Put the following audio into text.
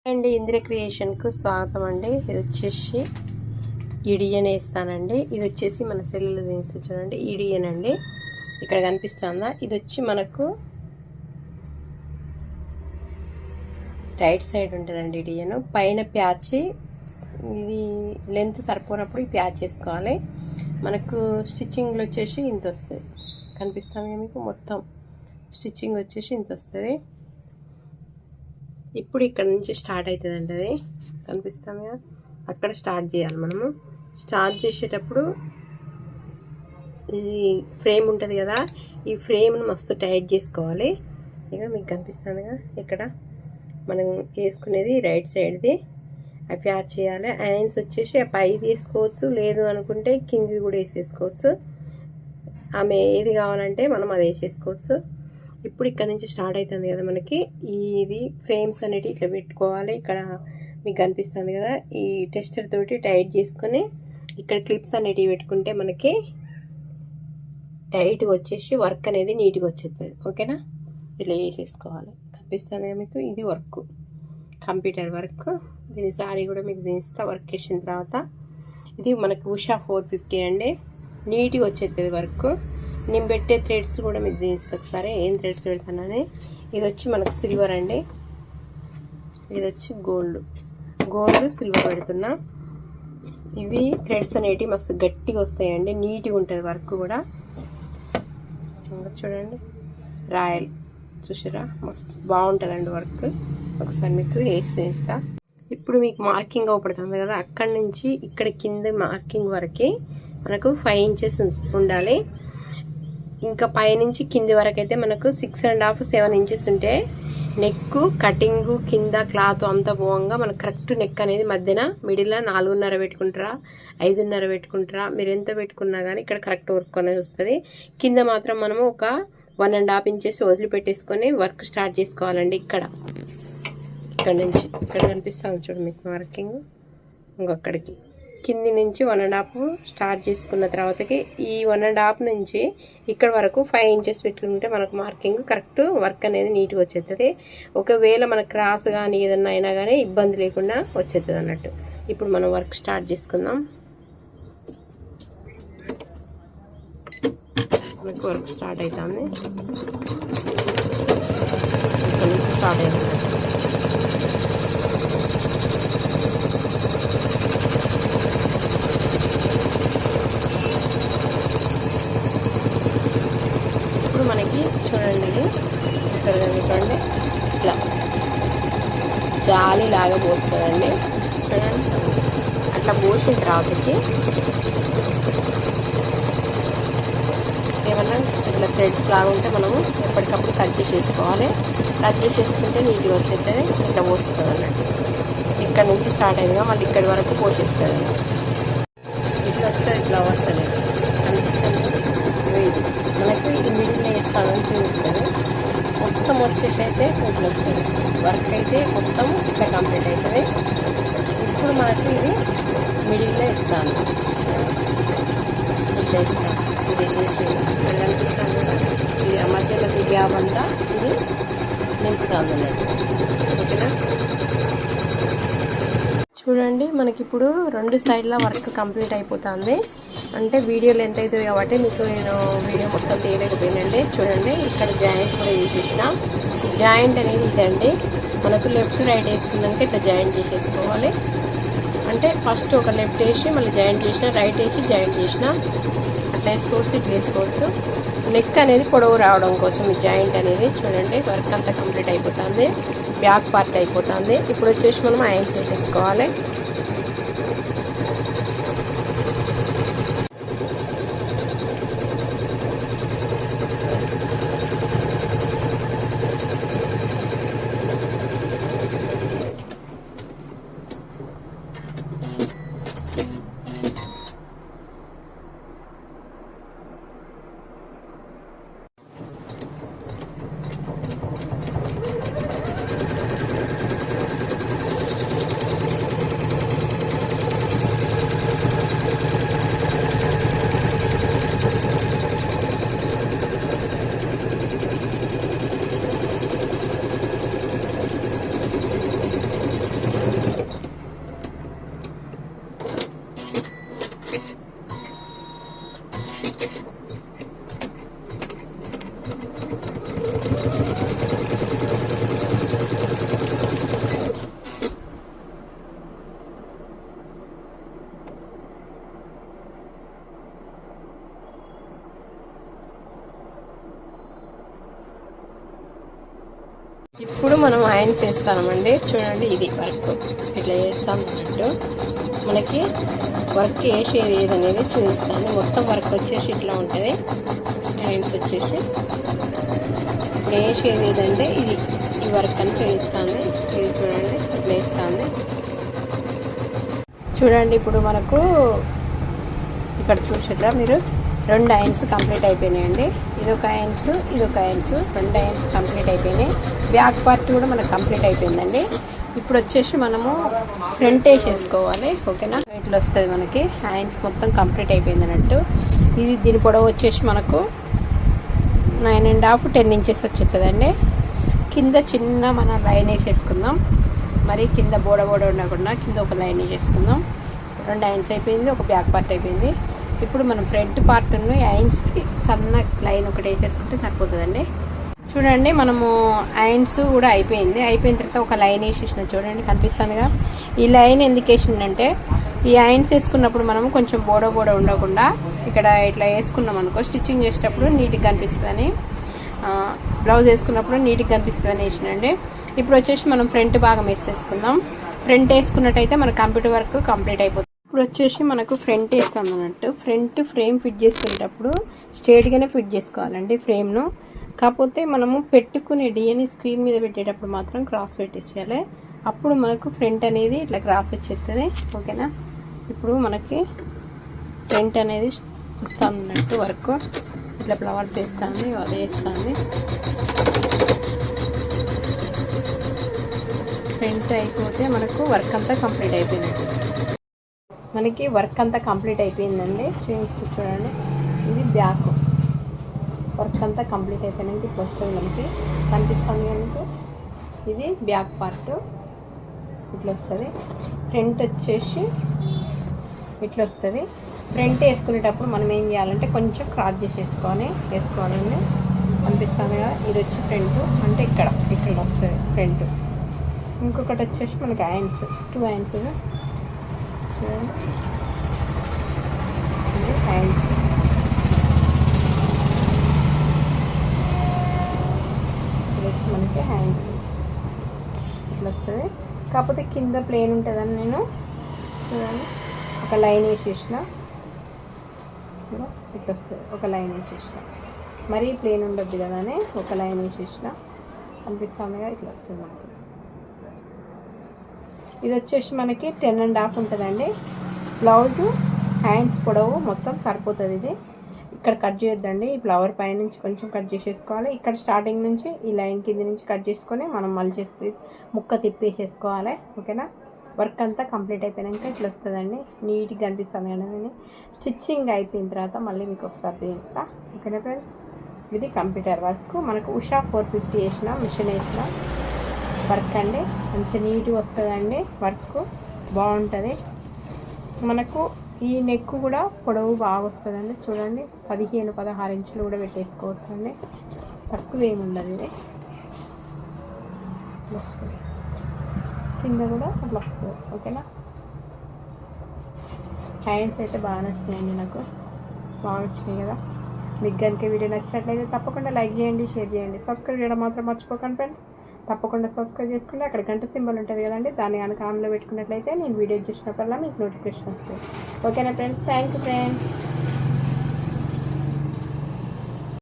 అండి ఇందిర క్రియేషన్కు స్వాగతం అండి. ఇది వచ్చేసి ఈడియన్ వేస్తానండి. ఇది వచ్చేసి మన సెల్లులో తీస్తే చూడండి ఈడియన్ అండి. ఇక్కడ కనిపిస్తుందా? ఇది వచ్చి మనకు రైట్ సైడ్ ఉంటుందండి ఈడియన్. పైన ప్యాచ్ ఇది లెంత్ సరిపోనప్పుడు ఈ ప్యాచ్ వేసుకోవాలి. మనకు స్టిచ్చింగ్లో వచ్చేసి ఇంత వస్తుంది. కనిపిస్తుంది మీకు మొత్తం స్టిచ్చింగ్ వచ్చేసి ఇంత వస్తుంది. ఇప్పుడు ఇక్కడ నుంచి స్టార్ట్ అవుతుందండి. అది కనిపిస్తాం కదా, అక్కడ స్టార్ట్ చేయాలి. మనము స్టార్ట్ చేసేటప్పుడు ఇది ఫ్రేమ్ ఉంటుంది కదా, ఈ ఫ్రేమ్ను మస్తు టైట్ చేసుకోవాలి. ఇక మీకు కనిపిస్తుందిగా, ఇక్కడ మనం వేసుకునేది రైట్ సైడ్ది అవి ప్యాచ్ చేయాలి. హ్యాండ్స్ వచ్చేసి పై తీసుకోవచ్చు, లేదు అనుకుంటే కింది కూడా వేసేసుకోవచ్చు. ఆమె ఏది కావాలంటే మనం అది వేసేసుకోవచ్చు. ఇప్పుడు ఇక్కడ నుంచి స్టార్ట్ అవుతుంది కదా, మనకి ఇది ఫ్రేమ్స్ అనేవి ఇట్లా పెట్టుకోవాలి. ఇక్కడ మీకు కనిపిస్తుంది కదా, ఈ టెస్టర్ తోటి టైట్ చేసుకొని ఇక్కడ క్లిప్స్ అనేటివి పెట్టుకుంటే మనకి టైట్గా వచ్చేసి వర్క్ అనేది నీట్గా వచ్చేస్తుంది. ఓకేనా, ఇట్లా చేసేసుకోవాలి. కనిపిస్తుంది కదా మీకు, ఇది వర్క్, కంప్యూటర్ వర్క్. దీని సారీ కూడా మీకు చూపిస్తా వర్క్ చేసిన తర్వాత. ఇది మనకు ఉషా 450 అండి. నీట్గా వచ్చేస్తుంది వర్క్. నేను పెట్టే థ్రెడ్స్ కూడా మీకు చూపిస్తా ఒకసారి, ఏం థ్రెడ్స్ పెడతానని. ఇది వచ్చి మనకు సిల్వర్ అండి, ఇది వచ్చి గోల్డ్ సిల్వర్ పెడుతున్నా. ఇవి థ్రెడ్స్ అనేటివి మస్తు గట్టిగా వస్తాయండి, నీట్గా ఉంటుంది వర్క్ కూడా. చూడండి రాయల్, చూసారా మస్తు బాగుంటుందండి వర్క్. ఒకసారి మీకు వేసి చూపిస్తా. ఇప్పుడు మీకు మార్కింగ్ అవపడుతుంది కదా, అక్కడి నుంచి ఇక్కడ కింద మార్కింగ్ వరకు మనకు 5 ఇంచెస్ ఉండాలి. ఇంకా పైనుంచి కింది వరకు అయితే మనకు 6.5 7 ఇంచెస్ ఉంటే నెక్ కటింగ్ కింద క్లాత్ అంతా పోవంగా మనకు కరెక్ట్ నెక్ అనేది మధ్యన మిడిల్లో 4.5 పెట్టుకుంటారా 5.5 పెట్టుకుంటారా, మీరు ఎంత పెట్టుకున్నా కానీ ఇక్కడ కరెక్ట్ వర్క్ అనేది వస్తుంది. కింద మాత్రం మనము ఒక 1.5 ఇంచెస్ వదిలిపెట్టేసుకొని వర్క్ స్టార్ట్ చేసుకోవాలండి. ఇక్కడ నుంచి ఇక్కడ కనిపిస్తుంది చూడు మీకు మార్కింగ్, ఇంకొక్కడికి కింది నుంచి 1.5 స్టార్ట్ చేసుకున్న తర్వాతకి ఈ 1.5 నుంచి ఇక్కడ వరకు 5 ఇంచెస్ పెట్టుకుంటే మనకు మార్కింగ్ కరెక్ట్ వర్క్ అనేది నీట్గా వచ్చేస్తుంది. ఒకవేళ మనకు క్రాస్ కానీ ఏదన్నా అయినా కానీ ఇబ్బంది లేకుండా వచ్చేస్తుంది అన్నట్టు. ఇప్పుడు మనం వర్క్ స్టార్ట్ చేసుకుందాం. మనకు వర్క్ స్టార్ట్ అవుతుంది, ఇక్కడ నుంచి స్టార్ట్ అవుతుంది. మనకి చూడండి ఇది ఇక్కడ కనుకోండి ఇట్లా జాలి లాగా పోస్తుందండి. చూడండి అట్లా పోసిన తర్వాతకి ఏమన్నా ఇట్లా థ్రెడ్స్ లాగా ఉంటే మనము ఎప్పటికప్పుడు కట్ చేసేసుకోవాలి. కట్ చేసేసుకుంటే నీట్గా వచ్చేస్తుంది. ఇట్లా పోస్తుంది అన్నట్టు. ఇక్కడ నుంచి స్టార్ట్ అయిందిగా మళ్ళీ ఇక్కడి వరకు పోసేస్తుంది. ఇట్లా వస్తుంది, ఇట్లా వస్తుంది. ఇది మనకు ఇది మిడిల్లో వేస్తానని చూపిస్తుంది. మొత్తం వచ్చేసి అయితే ఇట్లా వస్తుంది. వర్క్ అయితే మొత్తం ఇట్లా కంప్లీట్ అవుతుంది. ఇప్పుడు మనకి ఇది మిడిల్లో ఇస్తాను, ఇట్లా ఇస్తాను. ఇది వేసి అనిపిస్తాను కదా, ఇది మధ్యలో గ్యాప్ అంతా ఇది నింపుతాను అన్నట్టు. ఓకేనా, చూడండి మనకి ఇప్పుడు 2 సైడ్ల వర్క్ కంప్లీట్ అయిపోతుంది. అంటే వీడియోలో ఎంత అవుతుంది కాబట్టి మీకు నేను వీడియో మొత్తం తీయలేకపోయినండి. చూడండి ఇక్కడ జాయింట్ కూడా చేసేసిన. జాయింట్ అనేది ఇదండి, మనకు లెఫ్ట్ రైట్ వేసుకున్నాక ఇట్లా జాయింట్ చేసేసుకోవాలి. అంటే ఫస్ట్ ఒక లెఫ్ట్ వేసి మళ్ళీ జాయింట్ చేసిన, రైట్ వేసి జాయింట్ చేసిన, అట్లా వేసుకోవచ్చు, ఇట్లా వేసుకోవచ్చు. నెక్ అనేది పొడవు రావడం కోసం ఈ జాయింట్ అనేది. చూడండి వర్క్ అంతా కంప్లీట్ అయిపోతుంది, బ్యాక్ పార్ట్ అయిపోతుంది. ఇప్పుడు వచ్చేసి మనం హ్యాండ్స్ వేసేసుకోవాలి. మనం హ్యాండ్స్ వేస్తామండి. చూడండి ఇది వర్క్ ఇట్లా చేస్తాం అన్నట్టు. మనకి వర్క్ వేసేది ఏదనేది చూపిస్తాను. మొత్తం వర్క్ వచ్చేసి ఇట్లా ఉంటుంది. హ్యాండ్స్ వచ్చేసి ఇప్పుడు వేసేది ఏదంటే ఇది ఈ వర్క్ అని చూపిస్తుంది. ఇది చూడండి ఇట్లా వేస్తుంది. చూడండి ఇప్పుడు మనకు ఇక్కడ చూసారా మీరు 2 హ్యాండ్స్ కంప్లీట్ అయిపోయినాయండి. ఇదొక హ్యాండ్స్, ఇదొక హ్యాండ్స్, 2 హ్యాండ్స్ కంప్లీట్ అయిపోయినాయి. బ్యాక్ పార్ట్ కూడా మనకు కంప్లీట్ అయిపోయిందండి. ఇప్పుడు వచ్చేసి మనము ఫ్రంట్ వేసేసుకోవాలి. ఓకేనా, ఇట్లా వస్తుంది మనకి. హ్యాండ్స్ మొత్తం కంప్లీట్ అయిపోయింది అన్నట్టు. ఇది దీని పొడవు వచ్చేసి మనకు 9.5 10 ఇంచెస్ వచ్చేస్తుందండి. కింద చిన్న మన లైన్ వేసేసుకుందాం. మరి కింద బోడ ఉండకుండా కింద ఒక లైన్ వేసేసుకుందాం. 2 హ్యాండ్స్ అయిపోయింది, ఒక బ్యాక్ పార్ట్ అయిపోయింది. ఇప్పుడు మనం ఫ్రంట్ పార్ట్ను హ్యాండ్స్కి సన్న లైన్ ఒకటి వేసేసుకుంటే సరిపోతుందండి. చూడండి మనము హ్యాండ్స్ కూడా అయిపోయిన తర్వాత ఒక లైన్ వేసేసిన చూడండి కనిపిస్తుందిగా. ఈ లైన్ ఎందుకు వేసిందంటే ఈ హ్యాండ్స్ వేసుకున్నప్పుడు మనము కొంచెం బోడ ఉండకుండా ఇక్కడ ఇట్లా వేసుకున్నాం అనుకో, స్టిచ్చింగ్ చేసేటప్పుడు నీట్గా కనిపిస్తుందని, బ్లౌజ్ వేసుకున్నప్పుడు నీట్గా కనిపిస్తుందని వేసినండి. ఇప్పుడు వచ్చేసి మనం ఫ్రంట్ భాగం వేసేసుకుందాం. ఫ్రంట్ వేసుకున్నట్టయితే మన కంప్యూటర్ వర్క్ కంప్లీట్ అయిపోతుంది. ఇప్పుడు వచ్చేసి మనకు ఫ్రంట్ వేస్తాం అన్నట్టు. ఫ్రంట్ ఫ్రేమ్ ఫిట్ చేసుకునేటప్పుడు స్ట్రేట్గానే ఫిట్ చేసుకోవాలండి ఫ్రేమ్ను. కాకపోతే మనము పెట్టుకునే డిఎన్ఏ స్క్రీన్ మీద పెట్టేటప్పుడు మాత్రం క్రాస్ పెట్టేసేయాలి. అప్పుడు మనకు ఫ్రంట్ అనేది ఇట్లా క్రాస్ వచ్చేస్తుంది. ఓకేనా, ఇప్పుడు మనకి ఫ్రంట్ అనేది ఇస్తాం అన్నట్టు. వర్క్ ఇట్లా ఫ్లవర్స్ వేస్తాను, అది వేస్తాను. ఫ్రంట్ అయిపోతే మనకు వర్క్ అంతా కంప్లీట్ అయిపోయినట్టు. మనకి వర్క్ అంతా కంప్లీట్ అయిపోయిందండి. చూసి చూడండి, ఇది బ్యాక్ వర్క్ అంతా కంప్లీట్ అయిపోయినాక ఇట్లా వస్తుంది మనకి కనిపిస్తుంది కనుక. ఇది బ్యాక్ పార్ట్ ఇట్లా వస్తుంది. ఫ్రంట్ వచ్చేసి ఇట్లా వస్తుంది. ఫ్రంట్ వేసుకునేటప్పుడు మనం ఏం చేయాలంటే కొంచెం క్రాస్ వేసుకోవాలండి. కనిపిస్తుంది కదా, ఇది వచ్చి ఫ్రంట్ అంటే ఇక్కడ వస్తుంది ఫ్రంట్. ఇంకొకటి వచ్చేసి మనకి హ్యాండ్స్, 2 హ్యాండ్స్ చూడండి. ఇది హ్యాండ్స్. ఇది వచ్చి మనకి హ్యాండ్స్ ఇట్లా వస్తుంది. కాకపోతే కింద ప్లేన్ ఉంటుందని నేను చూడండి ఒక లైన్ వేసేసిన. ఇట్లా వస్తుంది, ఒక లైన్ వేసేసిన. మరీ ప్లేన్ ఉండద్దు కదా అని ఒక లైన్ వేసేసిన. కనిపిస్తుందిగా, ఇట్లా వస్తుంది మనకి. ఇది వచ్చేసి మనకి 10.5 ఉంటుందండి. బ్లౌజు హ్యాండ్స్ పొడవు మొత్తం సరిపోతుంది. ఇది ఇక్కడ కట్ చేయొద్దండి. ఈ ఫ్లవర్ పై నుంచి కొంచెం కట్ చేసేసుకోవాలి. ఇక్కడ స్టార్టింగ్ నుంచి ఈ లైన్ కింద నుంచి కట్ చేసుకొని మనం మలిచేసి ముక్క తిప్పేసేసుకోవాలి. ఓకేనా, వర్క్ అంతా కంప్లీట్ అయిపోయాక ఇట్లా వస్తుందండి. నీట్గా కనిపిస్తుంది కదా. స్టిచ్చింగ్ అయిపోయిన తర్వాత మళ్ళీ మీకు ఒకసారి చేయిస్తా. ఓకేనా ఫ్రెండ్స్, ఇది కంప్యూటర్ వర్క్. మనకు ఉషా 450 వేసిన మిషన్ వేసిన వర్క్ అండి. మంచి నీట్గా వస్తుందండి. వర్క్ బాగుంటుంది. మనకు ఈ నెక్ కూడా పొడవు బాగా వస్తుందండి. చూడండి 15-16 ఇంచులు కూడా పెట్టేసుకోవచ్చు అండి. తక్కువ ఏమి ఉండదు. ఇది వస్తుంది, కింద కూడా అట్లా వస్తుంది. ఓకేనా, హ్యాండ్స్ అయితే బాగా నచ్చినాయండి నాకు. బాగా వచ్చినాయి కదా. మీకు కనుక వీడియో నచ్చినట్లయితే తప్పకుండా లైక్ చేయండి, షేర్ చేయండి, సబ్స్క్రైబ్ చేయడం మాత్రం మర్చిపోకండి ఫ్రెండ్స్. తప్పకుండా సబ్స్క్రైబ్ చేసుకుంటే అక్కడ గంట సింబల్ ఉంటుంది కదండి, దాన్ని కనుక ఆన్లో పెట్టుకున్నట్లయితే నేను వీడియో చూసినప్పుడల్లా మీకు నోటిఫికేషన్ వస్తుంది. ఓకేనా ఫ్రెండ్స్, థ్యాంక్ యూ ఫ్రెండ్స్.